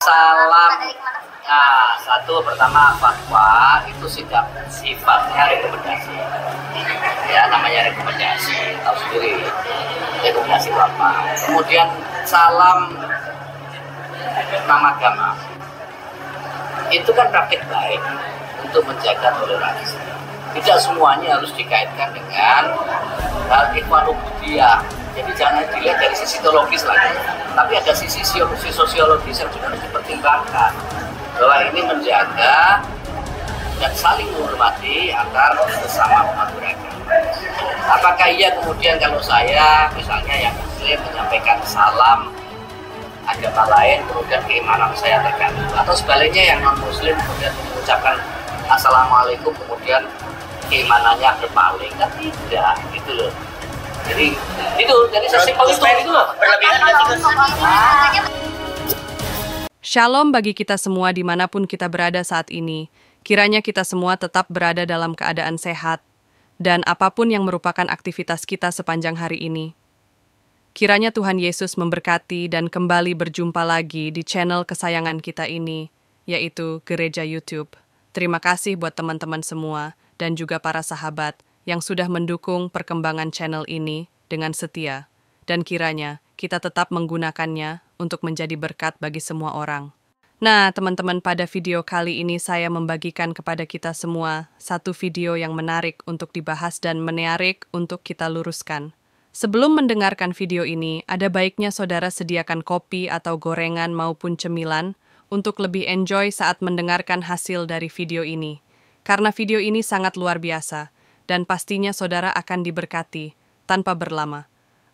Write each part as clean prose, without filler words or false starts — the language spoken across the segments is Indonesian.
salam. Nah, satu pertama fatwa itu sifatnya rekomendasi. Ya, namanya rekomendasi, tahu sendiri. Rekomendasi apa? Kemudian salam nama agama. Itu kan praktik baik untuk menjaga toleransi. Tidak semuanya harus dikaitkan dengan hal ikhwanubudiyah. Jadi jangan dilihat dari sisi teologis lagi, tapi ada sisi sosiologis yang juga harus dipertimbangkan. Bahwa ini menjaga dan saling menghormati antar sesama umat beragama. Apakah iya kemudian kalau saya misalnya yang muslim menyampaikan salam agama lain kemudian keimanan saya terganggu, atau sebaliknya yang non muslim kemudian mengucapkan assalamualaikum kemudian keimanannya berpaling? Kan tidak gitu loh. Jadi sesimpel itu loh. Shalom bagi kita semua dimanapun kita berada saat ini. Kiranya kita semua tetap berada dalam keadaan sehat dan apapun yang merupakan aktivitas kita sepanjang hari ini. Kiranya Tuhan Yesus memberkati dan kembali berjumpa lagi di channel kesayangan kita ini, yaitu Gereja YouTube. Terima kasih buat teman-teman semua dan juga para sahabat yang sudah mendukung perkembangan channel ini dengan setia. Dan kiranya kita tetap menggunakannya untuk menjadi berkat bagi semua orang. Nah, teman-teman, pada video kali ini saya membagikan kepada kita semua satu video yang menarik untuk dibahas dan menarik untuk kita luruskan. Sebelum mendengarkan video ini, ada baiknya saudara sediakan kopi atau gorengan maupun cemilan untuk lebih enjoy saat mendengarkan hasil dari video ini. Karena video ini sangat luar biasa, dan pastinya saudara akan diberkati tanpa berlama.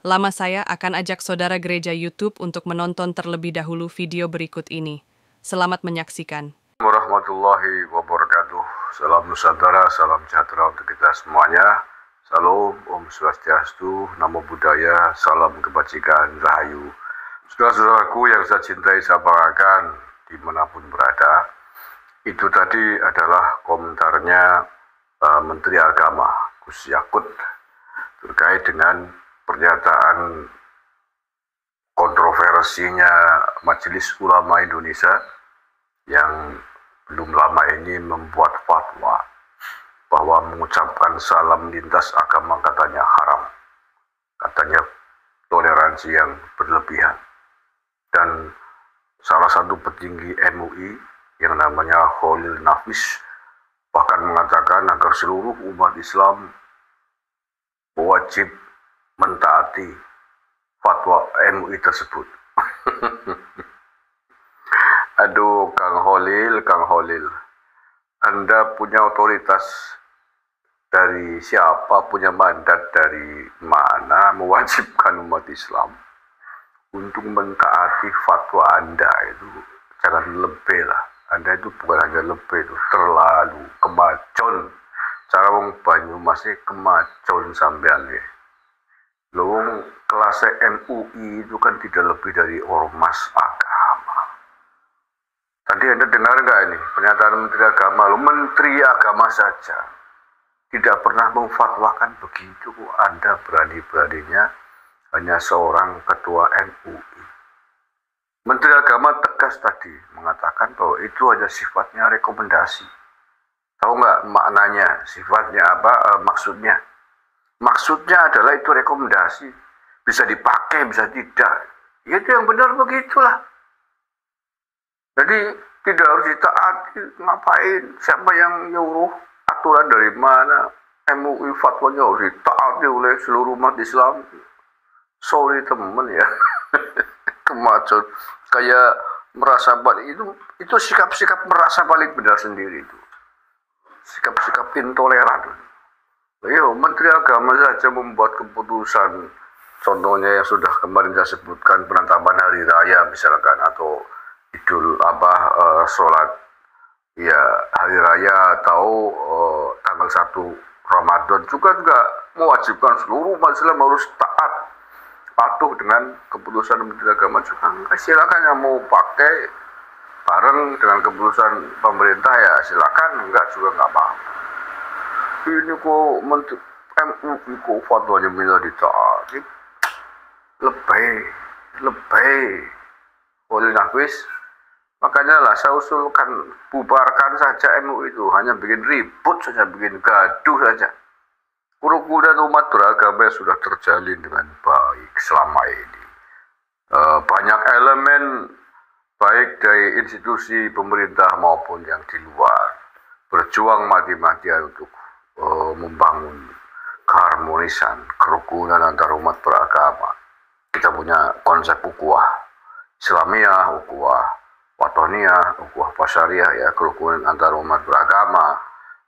Lama saya akan ajak saudara gereja YouTube untuk menonton terlebih dahulu video berikut ini. Selamat menyaksikan. Warahmatullahi wabarakatuh. Salam Nusantara, salam sejahtera untuk kita semuanya. Salam, Om Swastiastu, Namo Buddhaya, salam kebajikan, rahayu. Saudara-saudaraku yang saya cintai, saya banggakan dimanapun berada. Itu tadi adalah komentarnya Menteri Agama Gus Yakut terkait dengan pernyataan kontroversinya Majelis Ulama Indonesia yang belum lama ini membuat fatwa bahwa mengucapkan salam lintas agama katanya haram, katanya toleransi yang berlebihan. Dan salah satu petinggi MUI yang namanya Khalil Nafis bahkan mengatakan agar seluruh umat Islam wajib mentaati fatwa MUI tersebut. Aduh, Kang Khalil, Anda punya otoritas dari siapa, punya mandat dari mana mewajibkan umat Islam untuk mentaati fatwa Anda itu? Jangan lebih lah. Anda itu bukan hanya lebih, itu terlalu kemacon. Cara wong Banyumasnya kemacon sampean ya. Loh, kelas MUI itu kan tidak lebih dari ormas agama. Tadi Anda dengar nggak ini pernyataan Menteri Agama? Loh, Menteri Agama saja tidak pernah memfatwakan begitu. Anda berani-beraninya hanya seorang ketua MUI. Menteri Agama tegas tadi mengatakan bahwa itu hanya sifatnya rekomendasi. Tahu nggak maknanya? Sifatnya apa? Maksudnya? Maksudnya adalah itu rekomendasi. Bisa dipakai, bisa tidak. Ya itu yang benar begitulah. Jadi tidak harus ditaati. Ngapain? Siapa yang nyuruh? Aturan dari mana? MUI fatwanya harus ditaati oleh seluruh umat Islam. Sorry teman ya. Kemacon. Kayak merasa paling itu sikap-sikap merasa paling benar sendiri itu. Sikap-sikap intoleran. Ayo, Menteri Agama saja membuat keputusan, contohnya yang sudah kemarin saya sebutkan, penetapan hari raya misalkan, atau sholat ya hari raya atau tanggal 1 Ramadan juga mewajibkan seluruh umat Islam harus taat patuh dengan keputusan Menteri Agama. Juga silakan yang mau pakai bareng dengan keputusan pemerintah ya silakan, enggak juga nggak apa-apa. Ini kok Menteri MUI kok fatwanya minta ditaati, lebih Khalil Nafis Makanya lah saya usulkan bubarkan saja MUI itu, hanya bikin ribut saja, bikin gaduh saja. Kerukunan umat beragama sudah terjalin dengan baik selama ini. Banyak elemen baik dari institusi pemerintah maupun yang di luar berjuang mati-matian untuk membangun keharmonisan, kerukunan antar umat beragama. Kita punya konsep ukhuwah Islamiyah, ukhuwah Watoniyah, ukhuwah Basyariyah, ya, kerukunan antar umat beragama,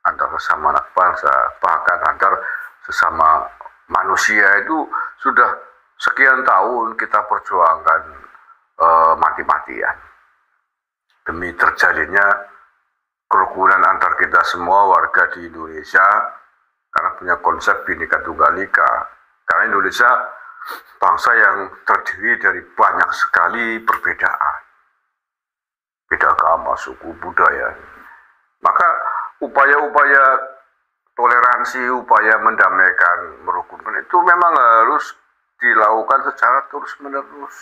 antar sesama anak bangsa, bahkan antar sesama manusia itu sudah sekian tahun kita perjuangkan mati-matian demi terjalinnya kerukunan antar kita semua warga di Indonesia, karena punya konsep Bhinneka Tunggal Ika. Karena Indonesia bangsa yang terdiri dari banyak sekali perbedaan, beda agama, suku, budaya. Maka upaya-upaya toleransi, upaya mendamaikan, merukunkan itu memang harus dilakukan secara terus-menerus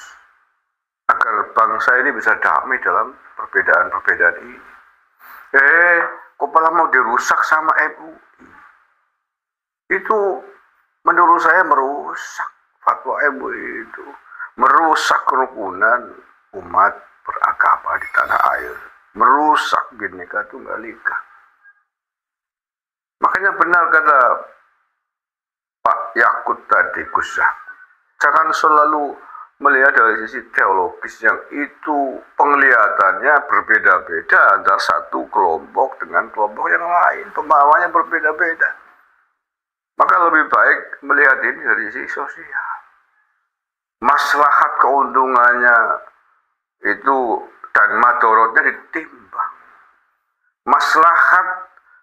agar bangsa ini bisa damai dalam perbedaan-perbedaan ini. Kok malah mau dirusak sama MUI? Itu menurut saya merusak fatwa MUI itu, merusak kerukunan umat beragama di tanah air, merusak Bhinneka Tunggal Ika. Makanya benar kata Pak Yakut tadi, Gus Yakut, jangan selalu melihat dari sisi teologis yang itu penglihatannya berbeda-beda antara satu kelompok dengan kelompok yang lain, pemahamannya berbeda-beda. Maka lebih baik melihat ini dari sisi sosial. Maslahat keuntungannya itu dan madorotnya ditimbang. Maslahat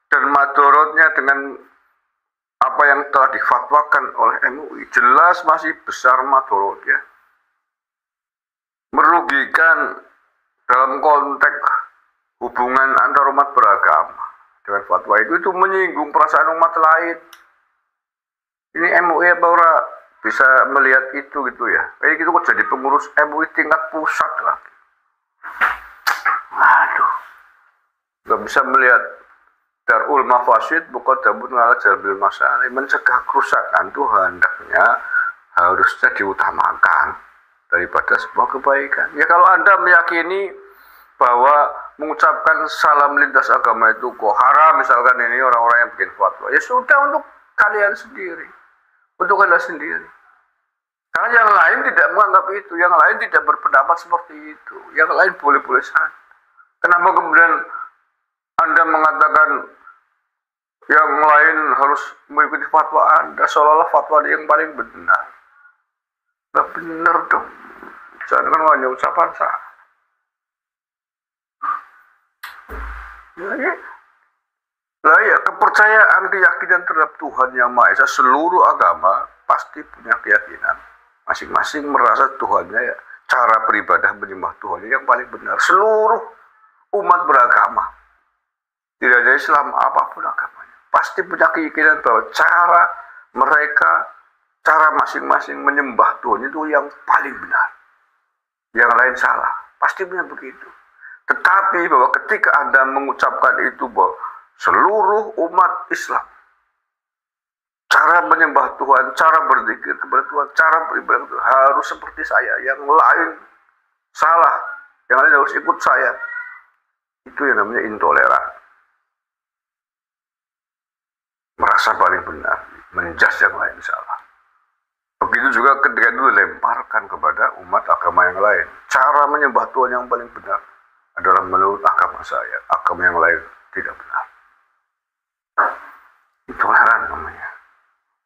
dan madorotnya dengan apa yang telah difatwakan oleh MUI jelas masih besar madorotnya. Merugikan dalam konteks hubungan antar umat beragama dengan fatwa itu menyinggung perasaan umat lain. Ini MUI apa ora bisa melihat itu gitu ya? Kayak gitu kok jadi pengurus MUI tingkat pusat lagi. Aduh, nggak bisa melihat Darul Mafasid muqaddamun ala jalbil masalih, mencegah kerusakan itu hendaknya harusnya diutamakan daripada sebuah kebaikan. Ya kalau Anda meyakini bahwa mengucapkan salam lintas agama itu kok haram, misalkan ini orang-orang yang bikin fatwa, ya sudah untuk kalian sendiri, untuk kalian sendiri. Karena yang lain tidak menganggap itu, yang lain tidak berpendapat seperti itu, yang lain boleh-boleh saja. Kenapa kemudian Anda mengatakan yang lain harus mengikuti fatwa Anda, seolah-olah fatwa yang paling benar? Nggak benar dong. Jangan hanya ucapan saya. Ya, kepercayaan, keyakinan terhadap Tuhan Yang Maha Esa, seluruh agama pasti punya keyakinan. Masing-masing merasa Tuhannya, ya, cara beribadah menyembah Tuhannya yang paling benar. Seluruh umat beragama, tidak ada Islam apapun agamanya, pasti punya keyakinan bahwa cara mereka, cara masing-masing menyembah Tuhan itu yang paling benar. Yang lain salah, pasti punya begitu. Tetapi bahwa ketika Anda mengucapkan itu bahwa seluruh umat Islam, cara menyembah Tuhan, cara berzikir kepada Tuhan, cara beribadah Tuhan harus seperti saya, yang lain salah, yang lain harus ikut saya, itu yang namanya intoleran. Merasa paling benar, menjas yang lain salah. Begitu juga ketika itu dilemparkan kepada umat agama yang lain. Cara menyembah Tuhan yang paling benar adalah menurut agama saya, agama yang lain tidak benar. Intoleran namanya.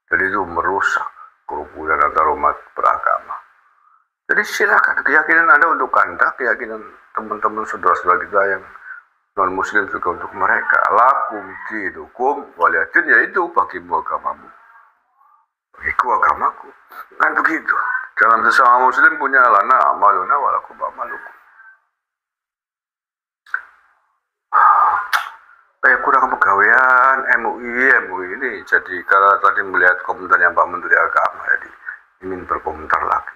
Jadi itu merusak kerukunan antar umat beragama. Jadi silakan, keyakinan Anda untuk Anda, keyakinan teman-teman saudara-saudara kita yang non-muslim juga untuk mereka. Lakum dinukum waliyadin, yaitu bagimu agamamu, bagiku agamaku. Kan begitu. Dalam sesama muslim punya lana amaluna walakum amalukum. Kayak kurang pegawaian MUI ini. Jadi kalau tadi melihat komentarnya Pak Menteri Agama, jadi ingin berkomentar lagi.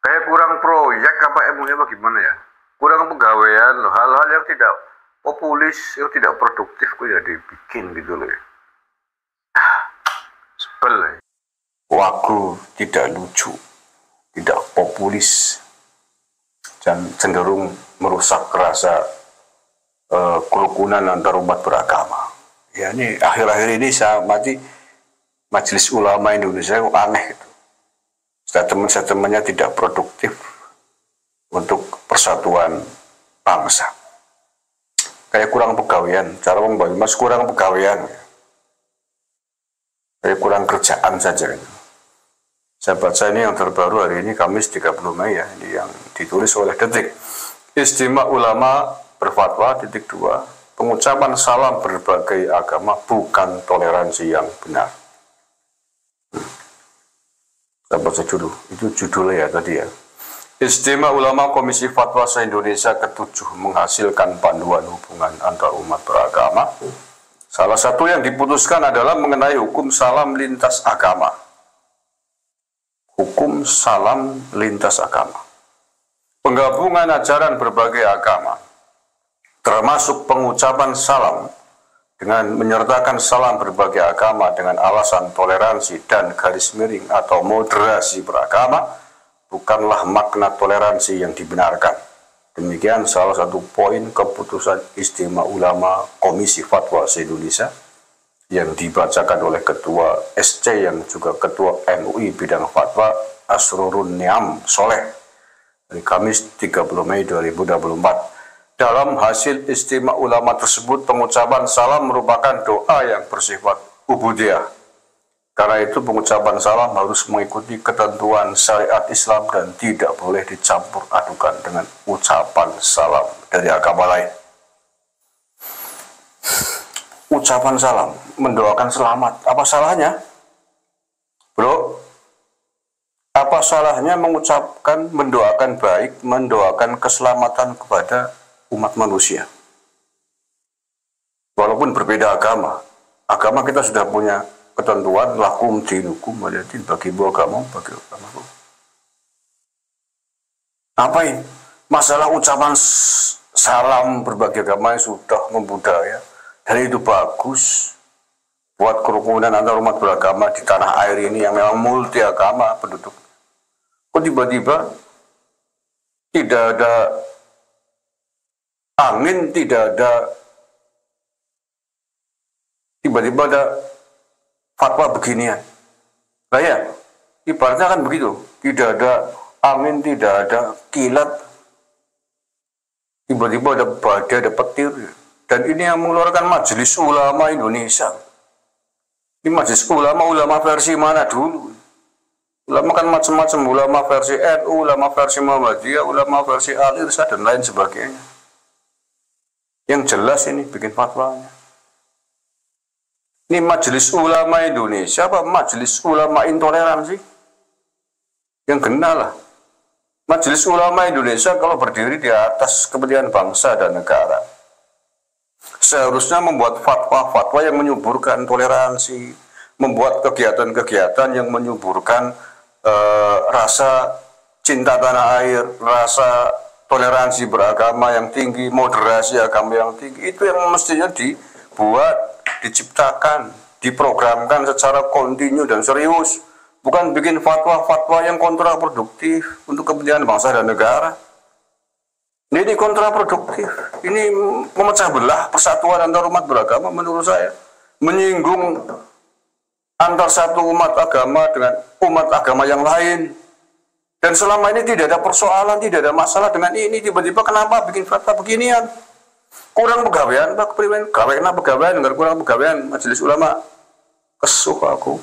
Kayak kurang proyek apa MUI apa gimana ya? kurang pegawaian, hal-hal yang tidak populis, yang tidak produktif kok ya dibikin gitu loh. Sebel ya. Wagu tidak lucu, tidak populis, dan cenderung merusak rasa kerukunan antar umat beragama. Ya ini akhir-akhir ini saya mati Majelis Ulama Indonesia kok aneh gitu. Statement-statementnya tidak produktif untuk persatuan bangsa. Kayak kurang pegawaian, cara membangun mas kurang pegawaian. Kayak kurang kerjaan saja. Saya baca ini yang terbaru hari ini Kamis 30 Mei ya, ini yang ditulis oleh Detik. Istimewa Ulama berfatwa titik 2, pengucapan salam berbagai agama bukan toleransi yang benar. Saya baca dulu, itu judulnya ya tadi ya. Istimewa Ulama Komisi Fatwa se-Indonesia ke-7 menghasilkan panduan hubungan antar umat beragama. Salah satu yang diputuskan adalah mengenai hukum salam lintas agama. Hukum salam lintas agama. Penggabungan ajaran berbagai agama, termasuk pengucapan salam dengan menyertakan salam berbagai agama dengan alasan toleransi dan garis miring atau moderasi beragama, bukanlah makna toleransi yang dibenarkan. Demikian salah satu poin keputusan Istimewa Ulama Komisi Fatwa se-Indonesia yang dibacakan oleh Ketua SC yang juga Ketua MUI bidang fatwa Asrorun Niam Soleh hari Kamis 30 Mei 2024. Dalam hasil Istimewa Ulama tersebut, pengucapan salam merupakan doa yang bersifat ubudiyah. Karena itu pengucapan salam harus mengikuti ketentuan syariat Islam dan tidak boleh dicampur adukan dengan ucapan salam dari agama lain. Ucapan salam, mendoakan selamat, apa salahnya? Bro, apa salahnya mengucapkan, mendoakan baik, mendoakan keselamatan kepada umat manusia? Walaupun berbeda agama, agama kita sudah punya ketentuan lakum dinukum waliyadin, bagi agama bagi agama. Apa ini? Masalah ucapan salam berbagai agama yang sudah membudaya, dan itu bagus buat kerukunan antar umat beragama di tanah air ini yang memang multi agama penduduk. Kok tiba-tiba tidak ada angin, tidak ada tiba-tiba ada fatwa beginian. Nah ya, ibaratnya kan begitu. Tidak ada angin, tidak ada kilat. Tiba-tiba ada badai, ada petir. Dan ini yang mengeluarkan Majelis Ulama Indonesia. Ini Majelis Ulama versi mana dulu? Ulama kan macam-macam. Ulama versi NU, ulama versi Muhammadiyah, ulama versi Al-Irsyad, dan lain sebagainya. Yang jelas ini bikin fatwanya. Ini Majelis Ulama Indonesia apa Majelis Ulama Intoleransi? Yang kena lah. Majelis Ulama Indonesia kalau berdiri di atas kepentingan bangsa dan negara, seharusnya membuat fatwa-fatwa yang menyuburkan toleransi, membuat kegiatan-kegiatan yang menyuburkan rasa cinta tanah air, rasa toleransi beragama yang tinggi, moderasi agama yang tinggi. Itu yang mestinya dibuat, diciptakan, diprogramkan secara kontinu dan serius, bukan bikin fatwa-fatwa yang kontraproduktif untuk kepentingan bangsa dan negara. Ini kontraproduktif, ini memecah belah persatuan antar umat beragama menurut saya, menyinggung antar satu umat agama dengan umat agama yang lain. Dan selama ini tidak ada persoalan, tidak ada masalah dengan ini, tiba-tiba kenapa bikin fatwa beginian? Kurang pegawaian, Pak Primen. Karena pegawaian, dengan kurang pegawaian Majelis Ulama. Kesuh aku.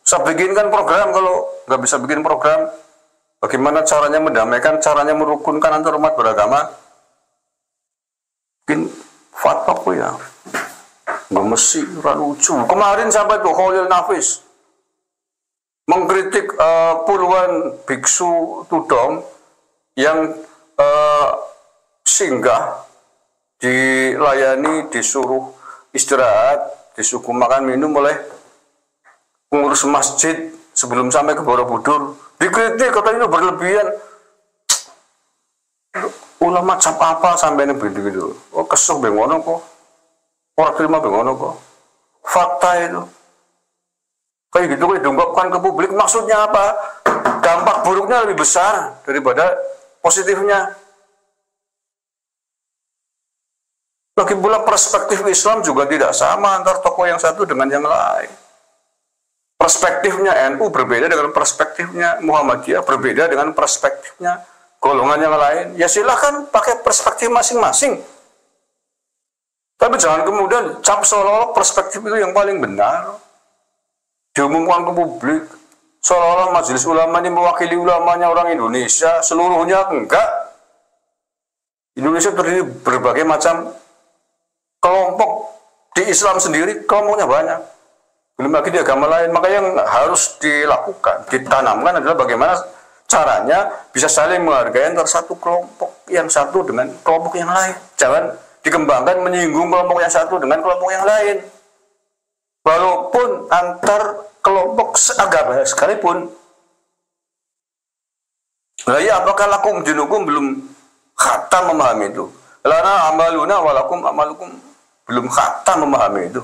Saya bikinkan program, kalau nggak bisa bikin program, bagaimana caranya mendamaikan, caranya merukunkan antar umat beragama? Bikin fatwa kok ya. Nggak mesti, lucu. Kemarin sampai tuh Khalil Nafis mengkritik puluhan biksu Tudong yang singgah, dilayani, disuruh istirahat, disuguh makan minum oleh pengurus masjid sebelum sampai ke Borobudur. Dikritik, katanya itu berlebihan. ulama cap apa sampai ini begitu. Oh kesuk bengono kok. Orang terima bengono kok. Fakta itu. Kayak gitu kok diungkapkan ke publik, maksudnya apa? Dampak buruknya lebih besar daripada positifnya. Lagi pula perspektif Islam juga tidak sama antar tokoh yang satu dengan yang lain. Perspektifnya NU berbeda dengan perspektifnya Muhammadiyah, berbeda dengan perspektifnya golongan yang lain. Ya silahkan pakai perspektif masing-masing. Tapi jangan kemudian cap seolah-olah perspektif itu yang paling benar. Diumumkan ke publik, seolah-olah majelis ulama ini mewakili ulamanya orang Indonesia, seluruhnya enggak. Indonesia terdiri berbagai macam kelompok, di Islam sendiri kelompoknya banyak. Belum lagi di agama lain, maka yang harus dilakukan, ditanamkan adalah bagaimana caranya bisa saling menghargai antara satu kelompok yang satu dengan kelompok yang lain. Jangan dikembangkan menyinggung kelompok yang satu dengan kelompok yang lain. Walaupun antar kelompok seagama sekalipun. Nah ya, apakah lakum dinukum belum khatam memahami itu? Lana amaluna walakum amalukum belum khatam memahami itu.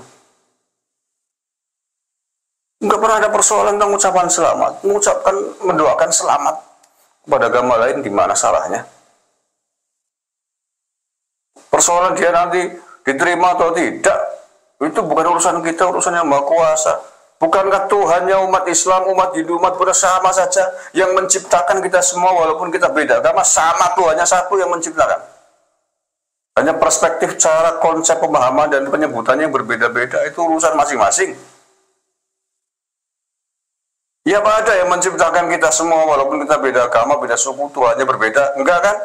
Enggak pernah ada persoalan tentang ucapan selamat. Mendoakan selamat kepada agama lain, di mana salahnya? Persoalan dia nanti diterima atau tidak, itu bukan urusan kita, urusan yang Maha Kuasa. Bukankah Tuhannya umat Islam, umat Hindu, umat Buddha sama saja yang menciptakan kita semua walaupun kita beda agama, sama Tuhannya satu yang menciptakan. Hanya perspektif, cara, konsep, pemahaman, dan penyebutannya yang berbeda-beda, itu urusan masing-masing. Ya apa ada yang menciptakan kita semua walaupun kita beda agama, beda suku, Tuhannya berbeda? Enggak kan?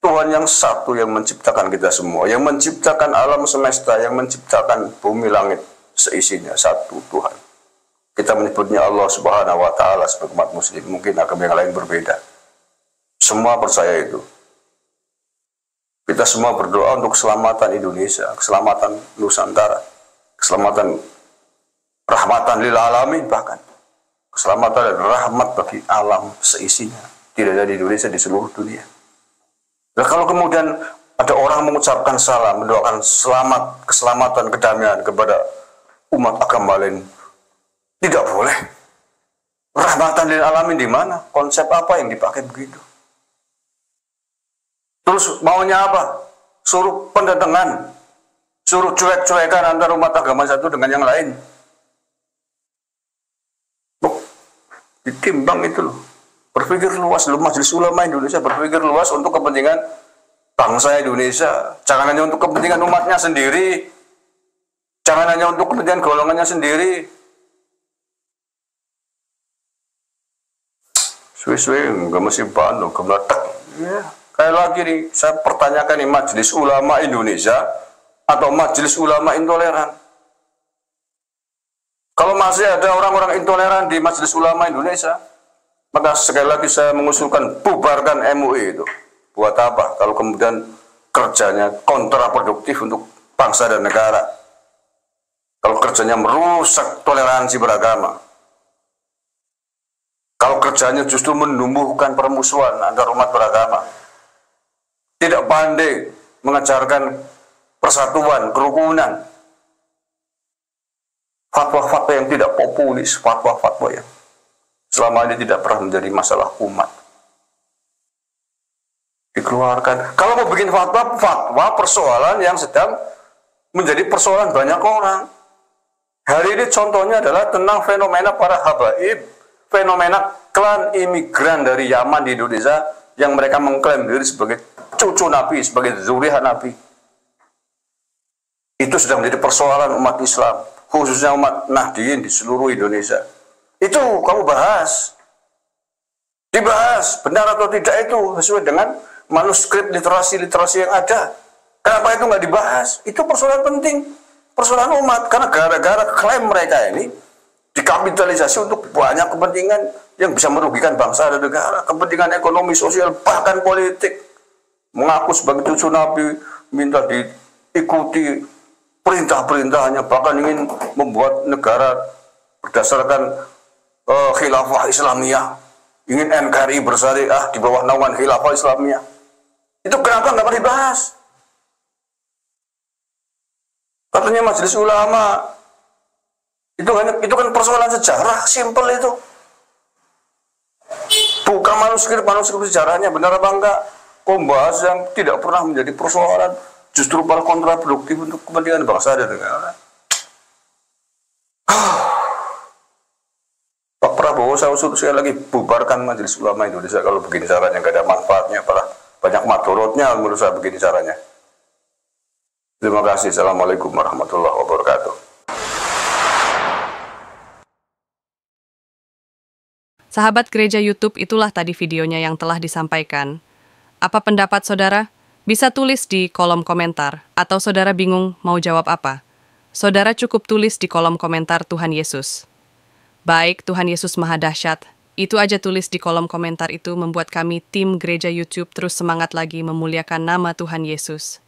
Tuhan yang satu yang menciptakan kita semua, yang menciptakan alam semesta, yang menciptakan bumi langit seisinya, satu Tuhan. Kita menyebutnya Allah Subhanahu wa Ta'ala sebagai umat muslim, mungkin agama yang lain berbeda. Semua percaya itu. Kita semua berdoa untuk keselamatan Indonesia, keselamatan Nusantara, keselamatan rahmatan lil alamin, bahkan keselamatan dan rahmat bagi alam seisinya, tidak ada di Indonesia, di seluruh dunia. Nah, kalau kemudian ada orang mengucapkan salam, mendoakan selamat, keselamatan, kedamaian kepada umat agama lain, tidak boleh. Rahmatan lil alamin di mana? Konsep apa yang dipakai begitu? Terus maunya apa? Suruh pendatangan, suruh cuek-cuekan antara umat agama satu dengan yang lain. Ditimbang itu loh. Berpikir luas loh, Majelis Ulama Indonesia berpikir luas untuk kepentingan bangsa Indonesia. Jangan hanya untuk kepentingan umatnya sendiri. Jangan hanya untuk kepentingan golongannya sendiri. Suwe-suwe nggak mesti bano, kemeletak. Ya, kayak lagi nih, saya pertanyakan nih, Majelis Ulama Indonesia atau Majelis Ulama Intoleran? Kalau masih ada orang-orang intoleran di Majelis Ulama Indonesia, maka sekali lagi saya mengusulkan bubarkan MUI itu. Buat apa? Kalau kemudian kerjanya kontraproduktif untuk bangsa dan negara. Kalau kerjanya merusak toleransi beragama. Kalau kerjanya justru menumbuhkan permusuhan antar umat beragama. Tidak pandai mengajarkan persatuan, kerukunan. Fatwa-fatwa yang tidak populis, fatwa-fatwa yang selama ini tidak pernah menjadi masalah umat. Dikeluarkan. Kalau mau bikin fatwa, fatwa persoalan yang sedang menjadi persoalan banyak orang. Hari ini contohnya adalah tentang fenomena para habaib, fenomena klan imigran dari Yaman di Indonesia yang mereka mengklaim diri sebagai cucu Nabi, sebagai zuriat Nabi. Itu sudah menjadi persoalan umat Islam, khususnya umat Nahdien di seluruh Indonesia. Itu kamu bahas. Dibahas, benar atau tidak itu sesuai dengan manuskrip literasi-literasi yang ada. Kenapa itu nggak dibahas? Itu persoalan penting, persoalan umat. Karena gara-gara klaim mereka ini dikapitalisasi untuk banyak kepentingan yang bisa merugikan bangsa dan negara. Kepentingan ekonomi, sosial, bahkan politik. Mengaku sebagai cucu Nabi, minta diikuti perintah-perintahnya, bahkan ingin membuat negara berdasarkan khilafah Islamiyah, ingin NKRI bersyariah di bawah naungan khilafah Islamiyah. Itu kenapa nggak pernah dibahas? Katanya majelis ulama. Itu kan persoalan sejarah, simpel itu. Bukan manuskrip sejarahnya benar apa enggak. Kok bahas yang tidak pernah menjadi persoalan, justru malah kontraproduktif untuk kepentingan bangsa dan negara. Pak Prabowo, saya usul sekali lagi, bubarkan Majelis Ulama Indonesia. Kalau begini caranya, nggak ada manfaatnya, malah banyak madorotnya menurut saya begini caranya. Terima kasih. Assalamualaikum warahmatullahi wabarakatuh. Sahabat Gereja YouTube, itulah tadi videonya yang telah disampaikan. Apa pendapat saudara? Bisa tulis di kolom komentar, atau saudara bingung mau jawab apa? Saudara cukup tulis di kolom komentar Tuhan Yesus. Baik, Tuhan Yesus Maha Dahsyat. Itu aja tulis di kolom komentar itu membuat kami tim Gereja YouTube terus semangat lagi memuliakan nama Tuhan Yesus.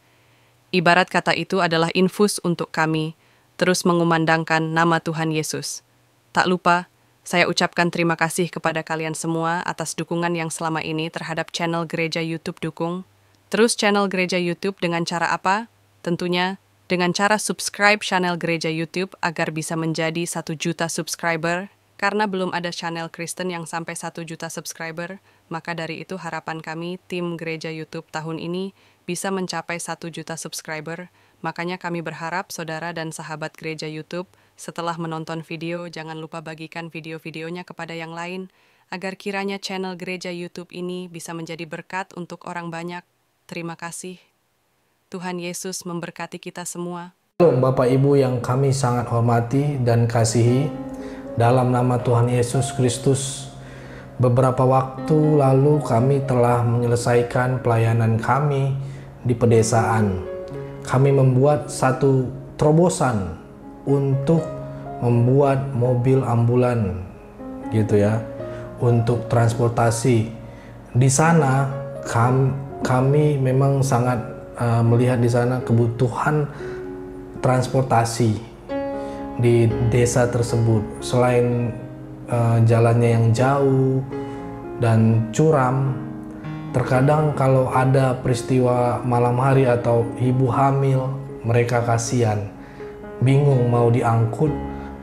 Ibarat kata itu adalah infus untuk kami, terus mengumandangkan nama Tuhan Yesus. Tak lupa, saya ucapkan terima kasih kepada kalian semua atas dukungan yang selama ini terhadap channel Gereja YouTube Dukung. Terus channel Gereja YouTube dengan cara apa? Tentunya dengan cara subscribe channel Gereja YouTube agar bisa menjadi 1 juta subscriber. Karena belum ada channel Kristen yang sampai 1 juta subscriber, maka dari itu harapan kami tim Gereja YouTube tahun ini bisa mencapai 1 juta subscriber. Makanya kami berharap saudara dan sahabat Gereja YouTube setelah menonton video, jangan lupa bagikan video-videonya kepada yang lain, agar kiranya channel Gereja YouTube ini bisa menjadi berkat untuk orang banyak. Terima kasih. Tuhan Yesus memberkati kita semua. Bapak Ibu yang kami sangat hormati dan kasihi, dalam nama Tuhan Yesus Kristus, beberapa waktu lalu kami telah menyelesaikan pelayanan kami di pedesaan. Kami membuat satu terobosan untuk membuat mobil ambulan gitu ya, untuk transportasi. Di sana kami memang sangat melihat di sana kebutuhan transportasi di desa tersebut. Selain jalannya yang jauh dan curam, terkadang kalau ada peristiwa malam hari atau ibu hamil, mereka kasihan, bingung mau diangkut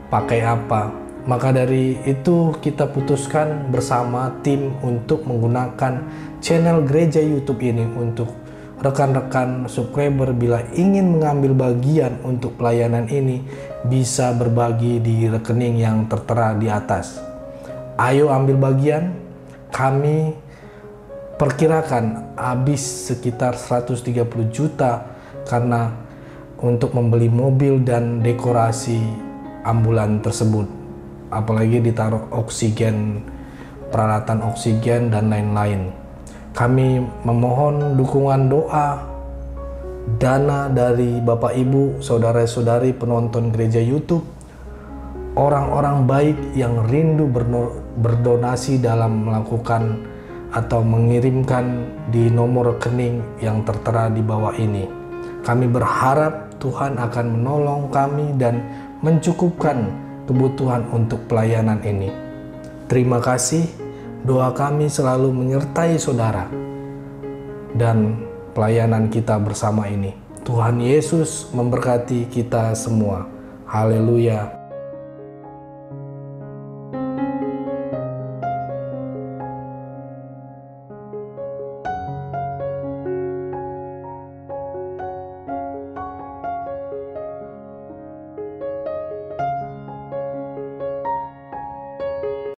pakai apa. Maka dari itu kita putuskan bersama tim untuk menggunakan channel Gereja YouTube ini untuk rekan-rekan subscriber bila ingin mengambil bagian untuk pelayanan ini bisa berbagi di rekening yang tertera di atas. Ayo ambil bagian. Kami perkirakan habis sekitar 130 juta karena untuk membeli mobil dan dekorasi ambulan tersebut, apalagi ditaruh oksigen, peralatan oksigen dan lain-lain. Kami memohon dukungan doa, dana dari Bapak Ibu, saudara-saudari penonton Gereja YouTube, orang-orang baik yang rindu berdonasi dalam melakukan atau mengirimkan di nomor rekening yang tertera di bawah ini. Kami berharap Tuhan akan menolong kami dan mencukupkan kebutuhan untuk pelayanan ini. Terima kasih, doa kami selalu menyertai saudara dan pelayanan kita bersama ini. Tuhan Yesus memberkati kita semua. Haleluya.